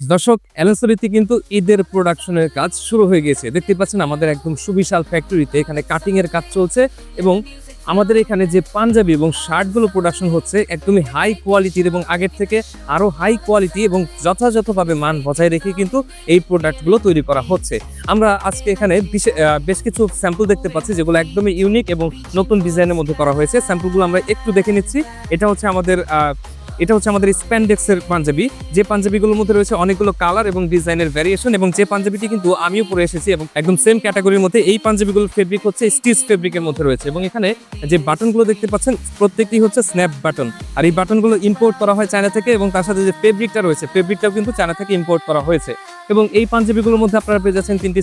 দর্শক, এলএনসলিতে কিন্তু ঈদের প্রোডাকশনের কাজ শুরু হয়ে গিয়েছে। দেখতে পাচ্ছেন আমাদের একদম সুবিশাল ফ্যাক্টরিতে এখানে কাটিং এর কাজ চলছে এবং আমাদের এখানে যে পাঞ্জাবি এবং শার্টগুলো প্রোডাকশন হচ্ছে একদমই হাই কোয়ালিটির এবং আগের থেকে আরো হাই কোয়ালিটি এবং যথাযথভাবে মান বজায় রেখে কিন্তু এই প্রোডাক্টগুলো তৈরি করা হচ্ছে। আমরা আজকে এখানে বেশ কিছু স্যাম্পল দেখতে পাচ্ছি যেগুলো একদমই ইউনিক এবং নতুন ডিজাইনের মধ্যে করা হয়েছে। স্যাম্পলগুলো আমরা একটু দেখে নিচ্ছি। এটা হচ্ছে আমাদের স্প্যান্ডেক্সের পাঞ্জাবি, যে পাঞ্জাবিগুলোর মধ্যে রয়েছে অনেকগুলো কালার এবং ডিজাইনের ভ্যারিয়েশন, এবং যে পাঞ্জাবিটি কিন্তু আমিও পরে এসেছি এবং একদম সেম ক্যাটাগরির মধ্যে। এই পাঞ্জাবিগুলোর ফেব্রিক হচ্ছে স্টিচ ফেব্রিকের মধ্যে রয়েছে এবং এখানে যে বাটনগুলো দেখতে পাচ্ছেন প্রত্যেকটি হচ্ছে স্ন্যাপ বাটন, আর এই বাটনগুলো ইম্পোর্ট করা হয় চায়না থেকে এবং তার সাথে যে ফেব্রিকটা রয়েছে ফেব্রিকটাও কিন্তু চায়না থেকে ইম্পোর্ট করা হয়েছে। এবং এই পাঞ্জাবিগুলোর মধ্যে আপনারা পেয়ে যাচ্ছেন তিনটি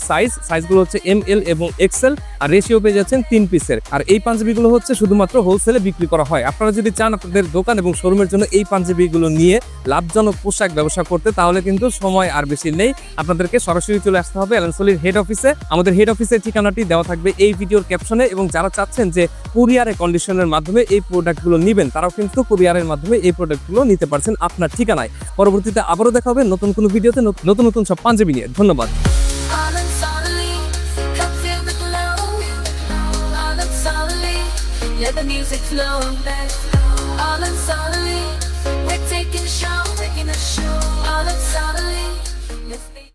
সাইজগুলো হচ্ছে ML এবং XL, আর রেশিও পেয়ে যাচ্ছেন 3 পিসের। আর এই পাঞ্জাবিগুলো হচ্ছে শুধুমাত্র হোলসেলে বিক্রি করা হয়। আপনারা যদি চান আপনাদের দোকান এবং শোরুমের জন্য এই পাঞ্জাবিগুলো নিয়ে লাভজনক পোশাক ব্যবসা করতে, তাহলে কিন্তু সময় আর বেশি নেই, আপনাদেরকে সরাসরি চলে আসতে হবে এলএনসলির হেড অফিসে। আমাদের হেড অফিসের ঠিকানাটি দেওয়া থাকবে এই ভিডিওর ক্যাপশনে, এবং যারা চাচ্ছেন যে কুরিয়ারে কন্ডিশনের মাধ্যমে এই প্রোডাক্টগুলো নেবেন, তারাও কিন্তু কুরিয়ারের মাধ্যমে এই প্রোডাক্টগুলো নিতে পারছেন আপনার ঠিকানায়। পরবর্তীতে আবারও দেখা হবে নতুন কোনো ভিডিওতে নতুন নতুন সব পাঞ্জাবি নিয়ে। ধন্যবাদ। Let the music flow, all in solely. We're taking a show, all in solely.